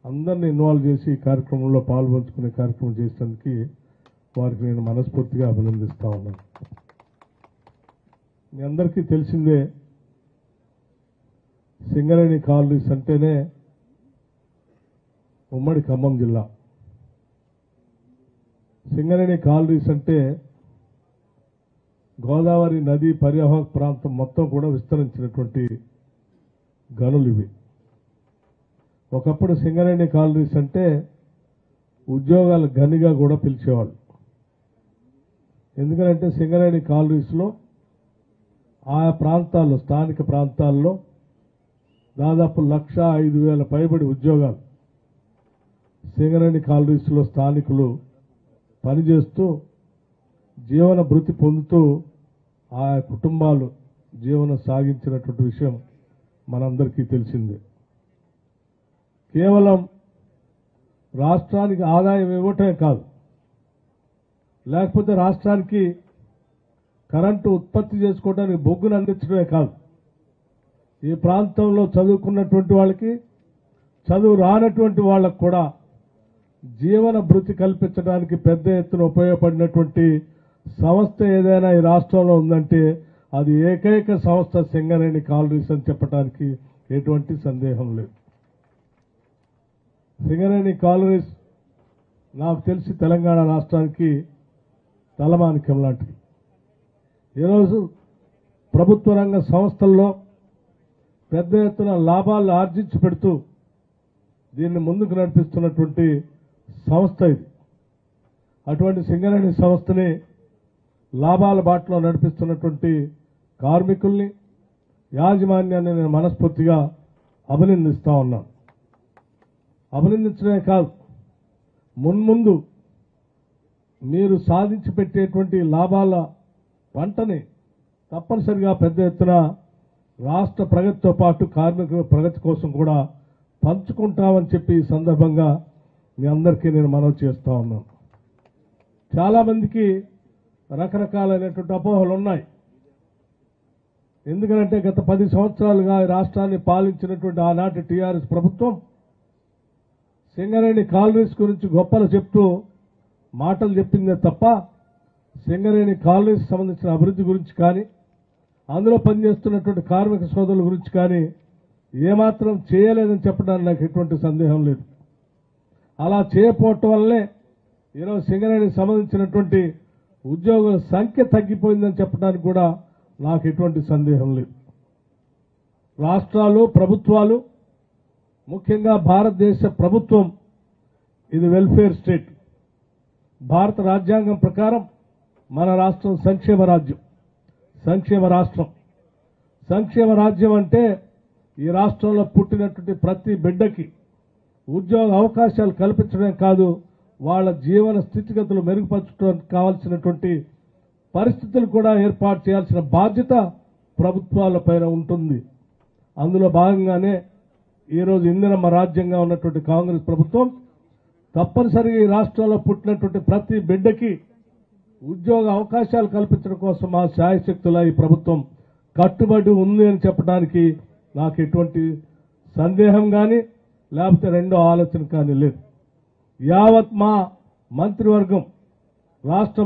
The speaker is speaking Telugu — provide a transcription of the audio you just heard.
అందరిని ఇన్వాల్వ్ చేసి ఈ కార్యక్రమంలో పాల్పంచుకునే కార్యక్రమం చేసేందుకు వారికి నేను మనస్ఫూర్తిగా అభినందిస్తా ఉన్నాను. మీ అందరికీ తెలిసిందే, సింగరేణి కాలనీస్ అంటేనే ఉమ్మడి ఖమ్మం జిల్లా. సింగరేణి కాలనీస్ అంటే గోదావరి నది పరివాహక ప్రాంతం మొత్తం కూడా విస్తరించినటువంటి గనులు ఇవి. ఒకప్పుడు సింగరేణి కాలనీస్ అంటే ఉద్యోగాల గనిగా కూడా పిలిచేవాళ్ళు. ఎందుకంటే సింగరేణి కాలనీస్లో ఆయా ప్రాంతాల్లో, స్థానిక ప్రాంతాల్లో దాదాపు 1,05,000 పైబడి ఉద్యోగాలు సింగరేణి కాలనీస్లో స్థానికులు పనిచేస్తూ జీవన భృతి పొందుతూ ఆయా కుటుంబాలు జీవనం సాగించినటువంటి విషయం మనందరికీ తెలిసిందే. కేవలం రాష్ట్రానికి ఆదాయం ఇవ్వటమే కాదు, లేకపోతే రాష్ట్రానికి కరెంటు ఉత్పత్తి చేసుకోవడానికి బొగ్గును అందించడమే కాదు, ఈ ప్రాంతంలో చదువుకున్నటువంటి వాళ్ళకి, చదువు రానటువంటి వాళ్ళకు కూడా జీవన భృతి కల్పించడానికి పెద్ద ఎత్తున ఉపయోగపడినటువంటి సంస్థ ఏదైనా ఈ రాష్ట్రంలో ఉందంటే అది ఏకైక సంస్థ సింగరేణి కాలనీస్ అని చెప్పడానికి ఎటువంటి సందేహం లేదు. సింగరేణి కాలనీస్ నాకు తెలిసి తెలంగాణ రాష్ట్రానికి తలమానికం లాంటిది. ఈరోజు ప్రభుత్వ రంగ సంస్థల్లో పెద్ద ఎత్తున లాభాలు ఆర్జించి పెడుతూ దీన్ని ముందుకు నడిపిస్తున్నటువంటి సంస్థ ఇది. అటువంటి సింగరేణి సంస్థని లాభాల బాటలో నడిపిస్తున్నటువంటి కార్మికుల్ని, యాజమాన్యాన్ని నేను మనస్ఫూర్తిగా అభినందిస్తా ఉన్నాను. అభినందించడమే కాదు, మున్ముందు మీరు సాధించి పెట్టేటువంటి లాభాల పంటని తప్పనిసరిగా పెద్ద ఎత్తున రాష్ట్ర ప్రగతితో పాటు కార్మికుల ప్రగతి కోసం కూడా పంచుకుంటామని చెప్పి ఈ సందర్భంగా మీ అందరికీ నేను మనవి చేస్తా ఉన్నాను. చాలామందికి రకరకాలైనటువంటి అపోహలు ఉన్నాయి. ఎందుకంటే గత 10 సంవత్సరాలుగా ఈ రాష్ట్రాన్ని పాలించినటువంటి ఆనాటి టీఆర్ఎస్ ప్రభుత్వం సింగరేణి కాలనీస్ గురించి గొప్పలు చెప్తూ మాటలు చెప్పిందే తప్ప సింగరేణి కాలనీస్ సంబంధించిన అభివృద్ధి గురించి కానీ, అందులో పనిచేస్తున్నటువంటి కార్మిక సోదరుల గురించి కానీ ఏమాత్రం చేయలేదని చెప్పడానికి నాకు ఎటువంటి సందేహం లేదు. అలా చేయకపోవటం వల్లనే ఈరోజు సింగరేణికి సంబంధించినటువంటి ఉద్యోగుల సంఖ్య తగ్గిపోయిందని చెప్పడానికి కూడా నాకు ఎటువంటి సందేహం లేదు. రాష్ట్రాలు, ప్రభుత్వాలు, ముఖ్యంగా భారతదేశ ప్రభుత్వం ఇది వెల్ఫేర్ స్టేట్. భారత రాజ్యాంగం ప్రకారం మన రాష్ట్రం సంక్షేమ రాజ్యం, సంక్షేమ రాష్ట్రం. సంక్షేమ రాజ్యం అంటే ఈ రాష్ట్రంలో పుట్టినటువంటి ప్రతి బిడ్డకి ఉద్యోగ అవకాశాలు కల్పించడమే కాదు, వాళ్ళ జీవన స్థితిగతులు మెరుగుపరచడానికి కావాల్సినటువంటి పరిస్థితులు కూడా ఏర్పాటు చేయాల్సిన బాధ్యత ప్రభుత్వాలపైన ఉంటుంది. అందులో భాగంగానే ఈరోజు ఇందిరమ్మ రాజ్యంగా ఉన్నటువంటి కాంగ్రెస్ ప్రభుత్వం తప్పనిసరిగా ఈ రాష్ట్రంలో పుట్టినటువంటి ప్రతి బిడ్డకి ఉద్యోగ అవకాశాలు కల్పించడం కోసం ఆ శాయశక్తుల ఈ ప్రభుత్వం కట్టుబడి ఉంది అని చెప్పడానికి నాకు ఎటువంటి సందేహం కానీ లేకపోతే రెండో ఆలోచన కానీ లేదు. యావత్ మా మంత్రివర్గం రాష్ట్ర